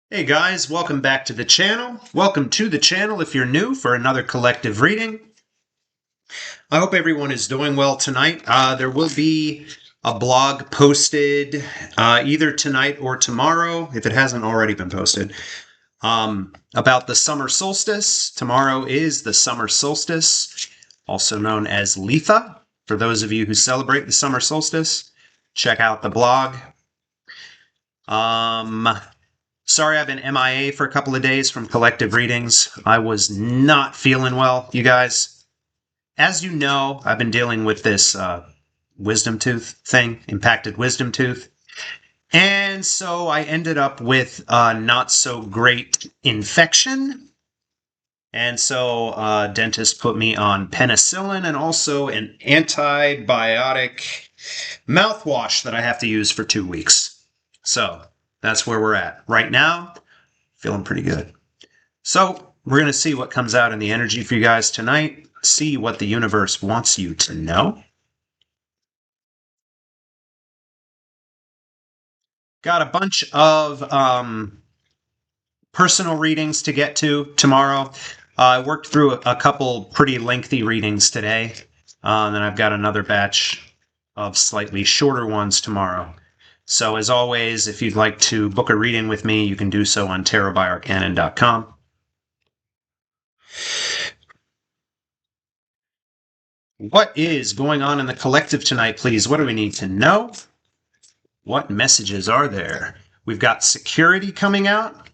Hey guys, welcome back to the channel. Welcome to the channel if you're new for another collective reading. I hope everyone is doing well tonight. There will be a blog posted either tonight or tomorrow, if it hasn't already been posted, about the summer solstice. Tomorrow is the summer solstice, also known as Litha. For those of you who celebrate the summer solstice, check out the blog. Sorry I've been MIA for a couple of days from collective readings. I was not feeling well, you guys. As you know, I've been dealing with this wisdom tooth thing, impacted wisdom tooth. And so I ended up with a not so great infection. And so dentist put me on penicillin and also an antibiotic mouthwash that I have to use for 2 weeks. So that's where we're at. Right now, feeling pretty good. So we're going to see what comes out in the energy for you guys tonight. See what the universe wants you to know. Got a bunch of personal readings to get to tomorrow. I worked through a couple pretty lengthy readings today. And then I've got another batch of slightly shorter ones tomorrow. So as always, if you'd like to book a reading with me, you can do so on tarotbyarcannon.com. What is going on in the collective tonight, please? What do we need to know? What messages are there? We've got security coming out.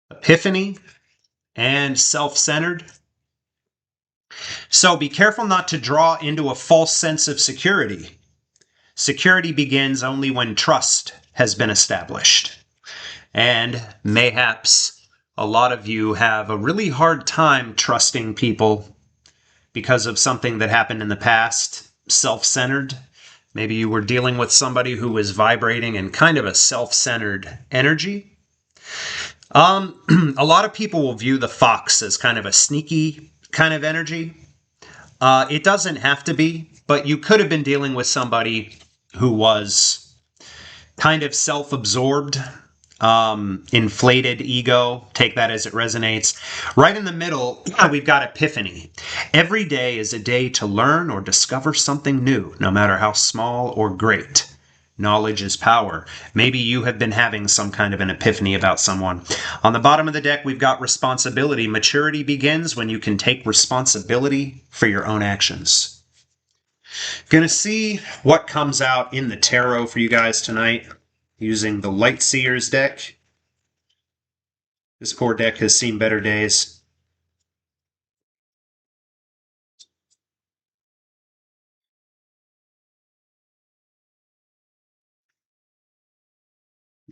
Epiphany and self-centered. So be careful not to draw into a false sense of security. Security begins only when trust has been established. And mayhaps a lot of you have a really hard time trusting people because of something that happened in the past, self-centered. Maybe you were dealing with somebody who was vibrating in kind of a self-centered energy. A lot of people will view the fox as kind of a sneaky kind of energy. It doesn't have to be, but you could have been dealing with somebody who was kind of self-absorbed, inflated ego. Take that as it resonates. Right in the middle, we've got epiphany. Every day is a day to learn or discover something new, no matter how small or great. Knowledge is power. Maybe you have been having some kind of an epiphany about someone. On the bottom of the deck, we've got responsibility. Maturity begins when you can take responsibility for your own actions. Gonna see what comes out in the tarot for you guys tonight using the Light Seers deck. This poor deck has seen better days.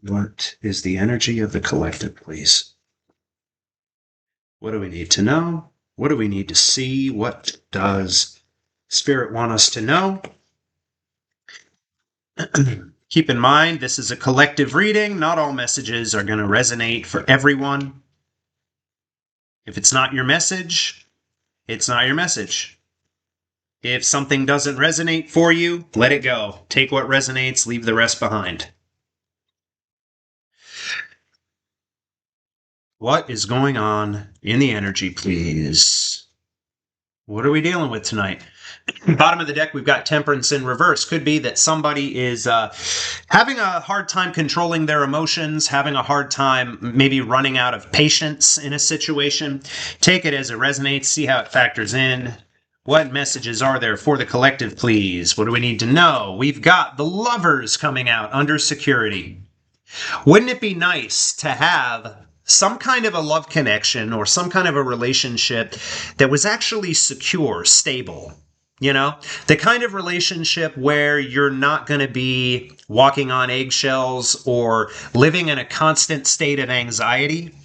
What is the energy of the collective, please? What do we need to know? What do we need to see? What does Spirit want us to know? Keep in mind, this is a collective reading. Not all messages are going to resonate for everyone. If it's not your message, it's not your message. If something doesn't resonate for you, let it go. Take what resonates, leave the rest behind. What is going on in the energy, please? What are we dealing with tonight? Bottom of the deck, we've got Temperance in reverse. Could be that somebody is having a hard time controlling their emotions, having a hard time maybe running out of patience in a situation. Take it as it resonates, see how it factors in. What messages are there for the collective, please? What do we need to know? We've got the Lovers coming out under security. Wouldn't it be nice to have some kind of a love connection or some kind of a relationship that was actually secure, stable? You know, the kind of relationship where you're not going to be walking on eggshells or living in a constant state of anxiety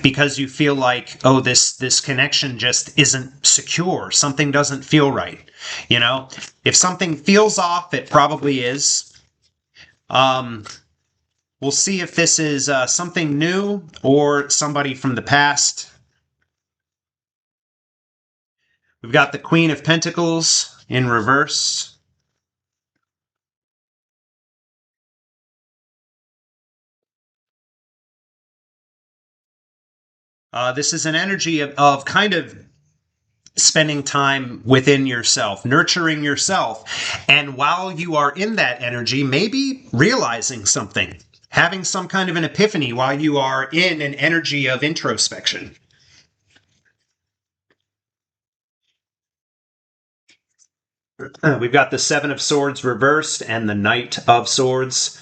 because you feel like, oh, this connection just isn't secure. Something doesn't feel right. You know, if something feels off, it probably is. We'll see if this is something new or somebody from the past. We've got the Queen of Pentacles in reverse. This is an energy of kind of spending time within yourself, nurturing yourself. And while you are in that energy, maybe realizing something, having some kind of an epiphany while you are in an energy of introspection. We've got the Seven of Swords reversed and the Knight of Swords.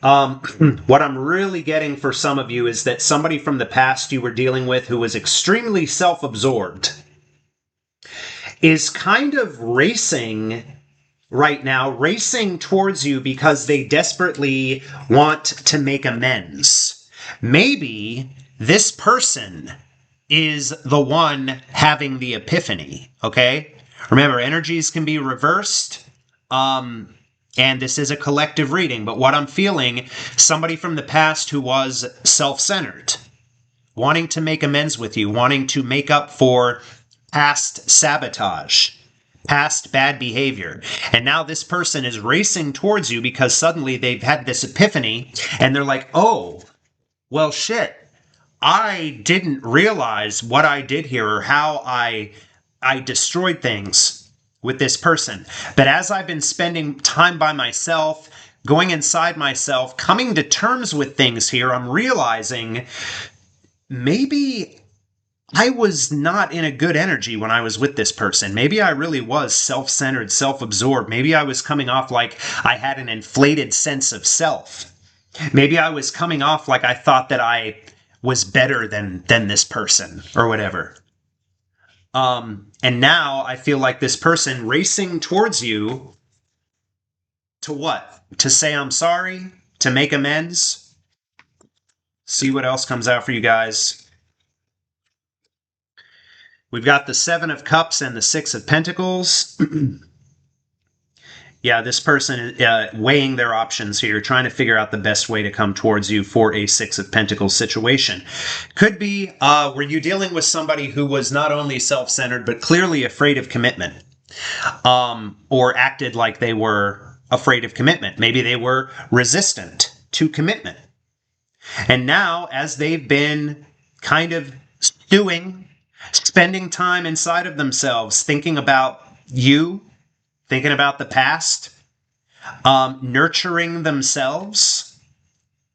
What I'm really getting for some of you is that somebody from the past you were dealing with who was extremely self-absorbed is kind of racing right now, racing towards you because they desperately want to make amends. Maybe this person is the one having the epiphany, okay? Remember, energies can be reversed. And this is a collective reading, but what I'm feeling, somebody from the past who was self-centered, wanting to make amends with you, wanting to make up for past sabotage, past bad behavior. And now this person is racing towards you because suddenly they've had this epiphany and they're like, oh, well, shit. I didn't realize what I did here or how I destroyed things with this person. But as I've been spending time by myself, going inside myself, coming to terms with things here, I'm realizing maybe I was not in a good energy when I was with this person. Maybe I really was self-centered, self-absorbed. Maybe I was coming off like I had an inflated sense of self. Maybe I was coming off like I thought that I was better than this person or whatever. And now I feel like this person racing towards you to what? To say I'm sorry? To make amends? See what else comes out for you guys. We've got the Seven of Cups and the Six of Pentacles. Yeah, this person is weighing their options here, trying to figure out the best way to come towards you for a Six of Pentacles situation. Could be, were you dealing with somebody who was not only self-centered, but clearly afraid of commitment, or acted like they were afraid of commitment. Maybe they were resistant to commitment. And now, as they've been kind of stewing, spending time inside of themselves, thinking about you, thinking about the past, nurturing themselves,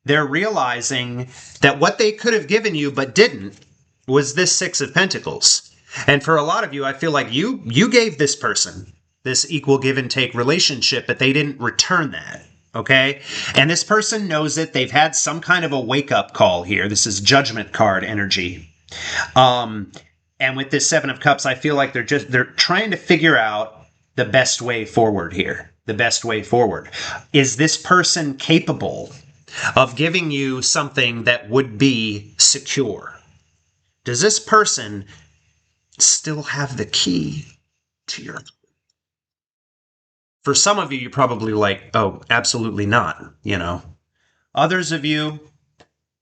they're realizing that what they could have given you but didn't was this Six of Pentacles. And for a lot of you, I feel like you gave this person this equal give and take relationship, but they didn't return that. Okay? And this person knows it. They've had some kind of a wake-up call here. This is Judgment card energy. And with this Seven of Cups, I feel like they're trying to figure out the best way forward here. The best way forward. Is this person capable of giving you something that would be secure? Does this person still have the key to your... For some of you, you're probably like, oh, absolutely not, you know. Others of you,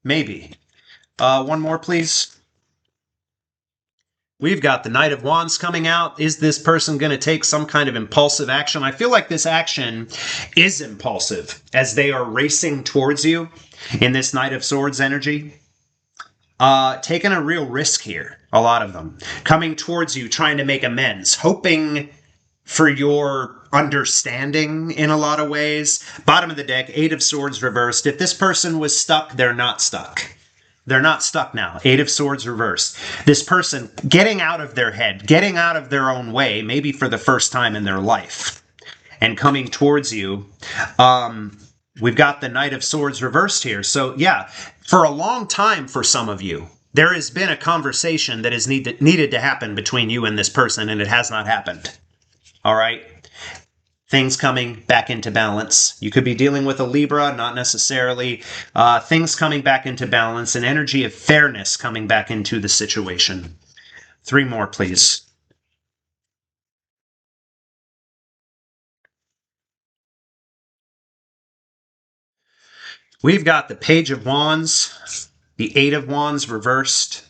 maybe. One more, please. We've got the Knight of Wands coming out. Is this person going to take some kind of impulsive action? I feel like this action is impulsive as they are racing towards you in this Knight of Swords energy. Taking a real risk here, a lot of them. Coming towards you, trying to make amends, hoping for your understanding in a lot of ways. Bottom of the deck, Eight of Swords reversed. If this person was stuck, they're not stuck. They're not stuck now. Eight of Swords reversed. This person getting out of their head, getting out of their own way, maybe for the first time in their life, and coming towards you. We've got the Knight of Swords reversed here. So yeah, for a long time for some of you, there has been a conversation that is needed to happen between you and this person, and it has not happened. All right? Things coming back into balance. You could be dealing with a Libra, not necessarily. Things coming back into balance, an energy of fairness coming back into the situation. Three more, please. We've got the Page of Wands, the Eight of Wands reversed.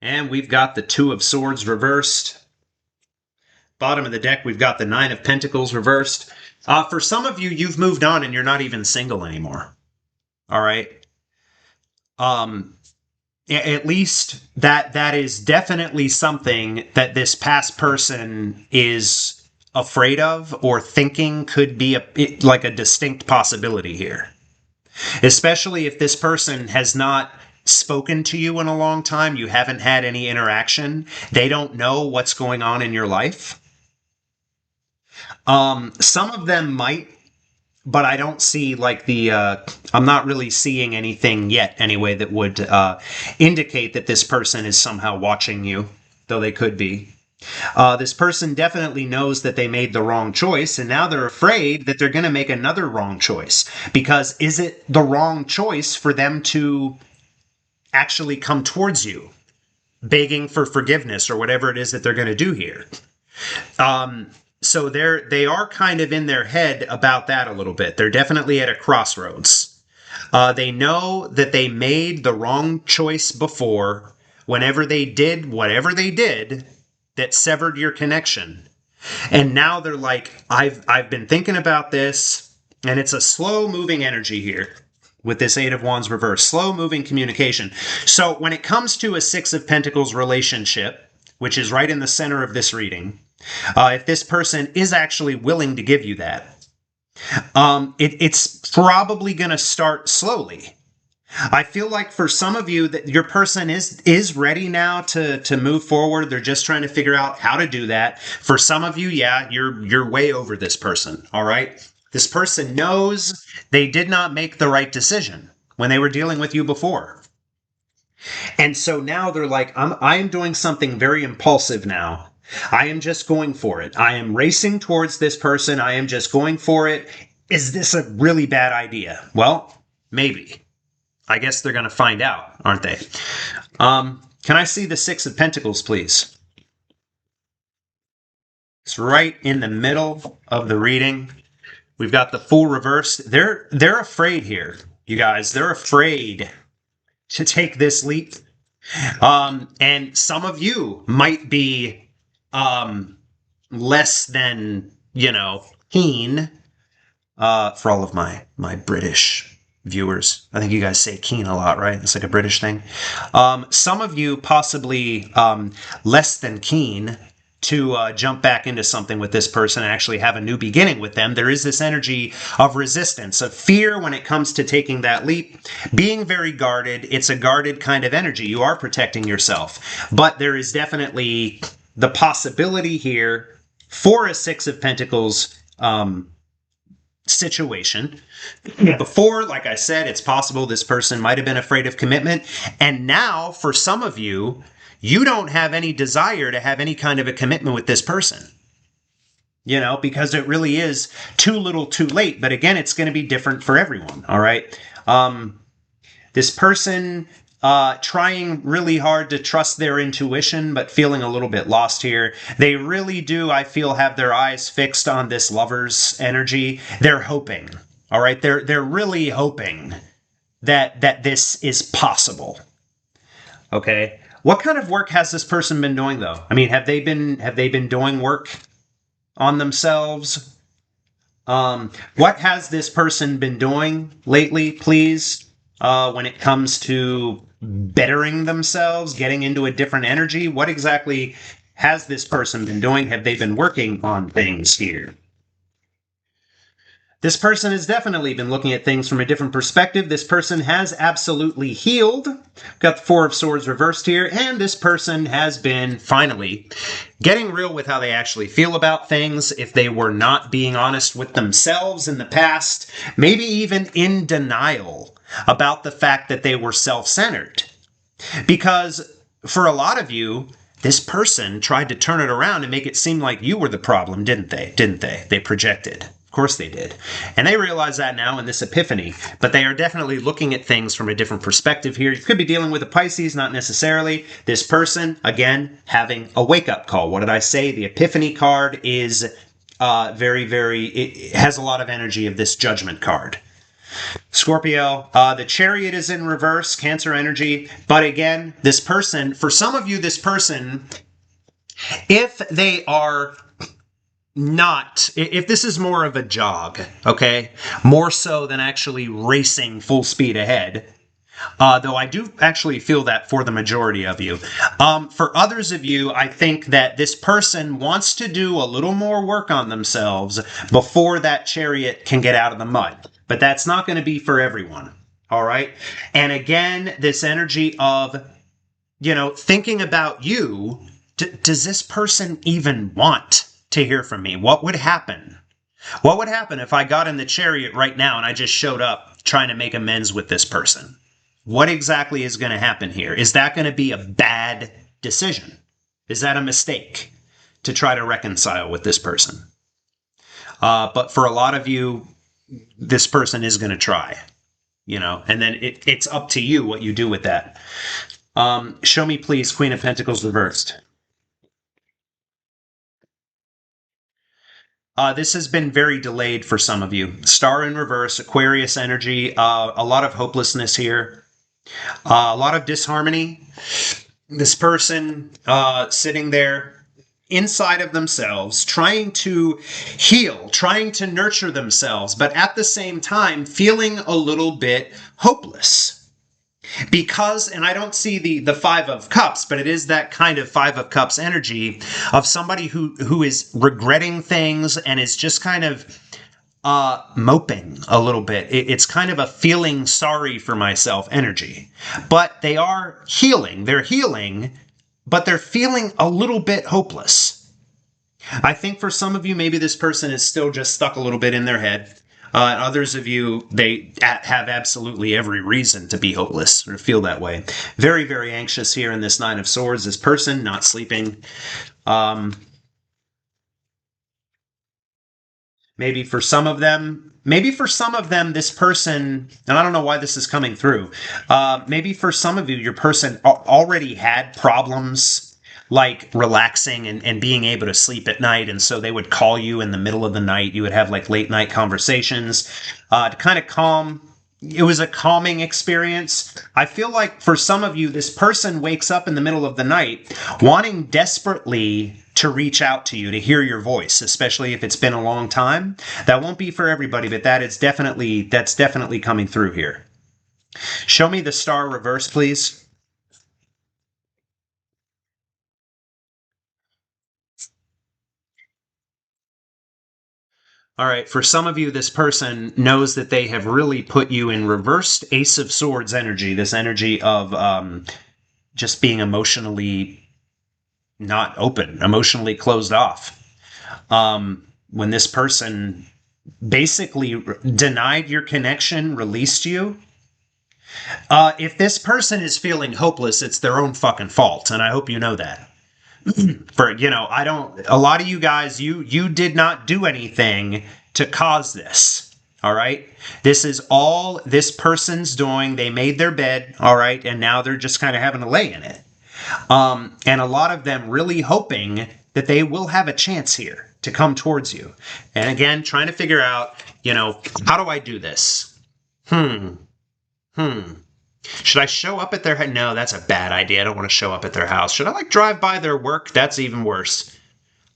And we've got the Two of Swords reversed. Bottom of the deck, we've got the Nine of Pentacles reversed. For some of you, you've moved on and you're not even single anymore. All right. At least that is definitely something that this past person is afraid of or thinking could be like a distinct possibility here. Especially if this person has not spoken to you in a long time, you haven't had any interaction, they don't know what's going on in your life. Some of them might, but I don't see like I'm not really seeing anything yet anyway that would indicate that this person is somehow watching you, though they could be. This person definitely knows that they made the wrong choice, and now they're afraid that they're going to make another wrong choice. Because is it the wrong choice for them to actually come towards you, begging for forgiveness or whatever it is that they're going to do here? So they are kind of in their head about that a little bit. They're definitely at a crossroads. They know that they made the wrong choice before whenever they did whatever they did that severed your connection. And now they're like, I've been thinking about this, and it's a slow moving energy here with this Eight of Wands reverse, slow moving communication. So when it comes to a Six of Pentacles relationship, which is right in the center of this reading, if this person is actually willing to give you that, it's probably going to start slowly. I feel like for some of you that your person is ready now to move forward. They're just trying to figure out how to do that. For some of you, yeah, you're way over this person. All right. This person knows they did not make the right decision when they were dealing with you before. And so now they're like, I am doing something very impulsive now. I am just going for it. I am racing towards this person. I am just going for it. Is this a really bad idea? Well, maybe. I guess they're going to find out, aren't they? Can I see the Six of Pentacles, please? It's right in the middle of the reading. We've got the Fool reversed. They're afraid here, you guys. They're afraid to take this leap. And some of you might be less than, keen, for all of my British viewers. I think you guys say keen a lot, right? It's like a British thing. Some of you possibly less than keen to jump back into something with this person and actually have a new beginning with them. There is this energy of resistance, of fear when it comes to taking that leap. Being very guarded, it's a guarded kind of energy. You are protecting yourself. But there is definitely the possibility here for a Six of Pentacles situation. Before, like I said, it's possible this person might have been afraid of commitment. And now, for some of you, you don't have any desire to have any kind of a commitment with this person. Because it really is too little too late. But again, it's going to be different for everyone. All right. This person trying really hard to trust their intuition, but feeling a little bit lost here. They really do, I feel, have their eyes fixed on this lover's energy. They're hoping. All right. They're really hoping that this is possible. Okay. What kind of work has this person been doing, though? I mean, have they been doing work on themselves? What has this person been doing lately, please, when it comes to bettering themselves, getting into a different energy? What exactly has this person been doing? Have they been working on things here? This person has definitely been looking at things from a different perspective. This person has absolutely healed. Got the Four of Swords reversed here. And this person has been, finally, getting real with how they actually feel about things. If they were not being honest with themselves in the past, maybe even in denial about the fact that they were self-centered. Because for a lot of you, this person tried to turn it around and make it seem like you were the problem, didn't they? They projected. Of course they did. And they realize that now in this epiphany, but they are definitely looking at things from a different perspective here. You could be dealing with a Pisces, not necessarily. This person, again, having a wake-up call. What did I say? The epiphany card is it has a lot of energy of this judgment card. Scorpio, the Chariot is in reverse, Cancer energy. But again, this person, for some of you, this person, if they are not if this is more of a jog, okay, more so than actually racing full speed ahead. Though I do actually feel that for the majority of you. For others of you, I think that this person wants to do a little more work on themselves before that chariot can get out of the mud. But that's not going to be for everyone. All right. And again, this energy of, thinking about you. Does this person even want to hear from me? What would happen? What would happen if I got in the chariot right now and I just showed up trying to make amends with this person? What exactly is going to happen here? Is that going to be a bad decision? Is that a mistake to try to reconcile with this person? But for a lot of you, this person is going to try, and then it's up to you what you do with that. Show me, please, Queen of Pentacles reversed. This has been very delayed for some of you. Star in reverse, Aquarius energy, a lot of hopelessness here, a lot of disharmony. This person sitting there inside of themselves, trying to heal, trying to nurture themselves, but at the same time feeling a little bit hopeless. Because, and I don't see the Five of Cups, but it is that kind of Five of Cups energy of somebody who is regretting things and is just kind of moping a little bit. It's kind of a feeling sorry for myself energy. But they are healing. They're healing, but they're feeling a little bit hopeless. I think for some of you, maybe this person is still just stuck a little bit in their head. Others of you, they have absolutely every reason to be hopeless or feel that way. Very, very anxious here in this Nine of Swords. This person not sleeping. Maybe for some of them, this person, and I don't know why this is coming through. Maybe for some of you, your person already had problems like relaxing and being able to sleep at night. And so they would call you in the middle of the night. You would have like late night conversations to kind of calm. It was a calming experience. I feel like for some of you, this person wakes up in the middle of the night wanting desperately to reach out to you, to hear your voice, especially if it's been a long time. That won't be for everybody, but that's definitely coming through here. Show me the star reverse, please. All right, for some of you, this person knows that they have really put you in reversed Ace of Swords energy, this energy of just being emotionally not open, emotionally closed off. When this person basically denied your connection, released you. If this person is feeling hopeless, it's their own fucking fault, and I hope you know that. I don't. A lot of you guys, you did not do anything to cause this. All right. This is all this person's doing. They made their bed. All right, and now they're just kind of having to lay in it. And a lot of them really hoping that they will have a chance here to come towards you. And again, trying to figure out, how do I do this? Should I show up at their house? No, that's a bad idea. I don't want to show up at their house. Should I drive by their work? That's even worse.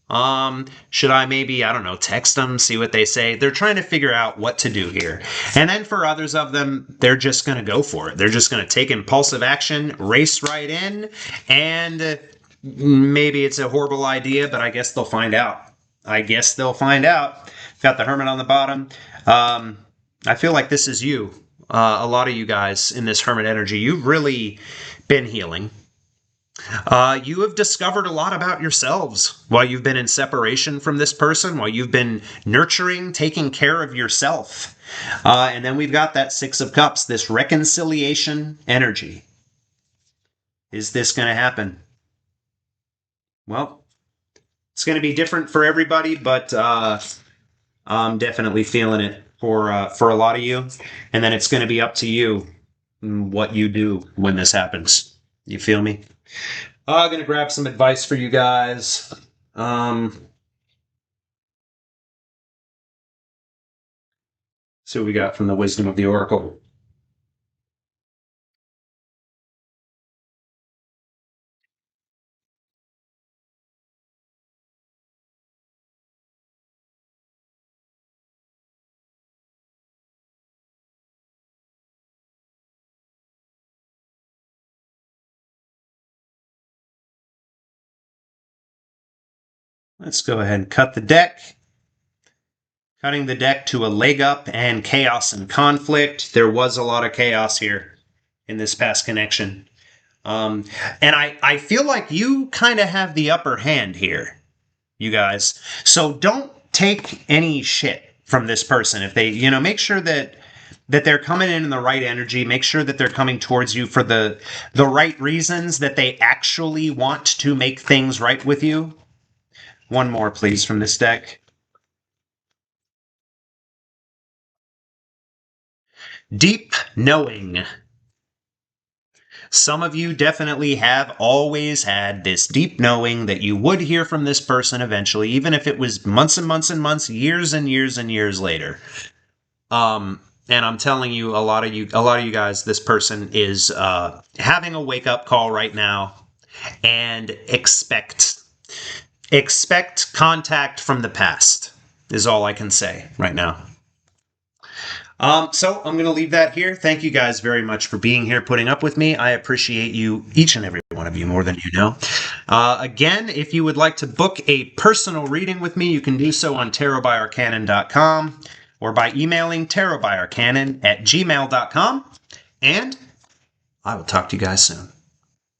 Should I maybe, I don't know, text them, see what they say? They're trying to figure out what to do here. And then for others of them, they're just going to go for it. They're just going to take impulsive action, race right in, and maybe it's a horrible idea, but I guess they'll find out. Got the Hermit on the bottom. I feel like this is you. A lot of you guys in this Hermit energy, you've really been healing. You have discovered a lot about yourselves while you've been in separation from this person, while you've been nurturing, taking care of yourself. And then we've got that Six of Cups, this reconciliation energy. Is this going to happen? Well, it's going to be different for everybody, but I'm definitely feeling it for a lot of you. And then it's going to be up to you what you do when this happens. You feel me? I'm going to grab some advice for you guys. See what we got from the wisdom of the Oracle. Let's go ahead and cut the deck. Cutting the deck to a leg up and chaos and conflict. There was a lot of chaos here in this past connection. And I feel like you kind of have the upper hand here, you guys. So don't take any shit from this person. If they, make sure that they're coming in the right energy. Make sure that they're coming towards you for the right reasons, that they actually want to make things right with you. One more, please, from this deck. Deep knowing. Some of you definitely have always had this deep knowing that you would hear from this person eventually, even if it was months and months and months, years and years and years later. And I'm telling you, a lot of you guys, this person is having a wake-up call right now, and expect contact from the past is all I can say right now. So I'm going to leave that here. Thank you guys very much for being here, putting up with me. I appreciate you, each and every one of you, more than you know. Again, if you would like to book a personal reading with me, you can do so on tarotbyarcanon.com or by emailing tarotbyarcanon@gmail.com. And I will talk to you guys soon.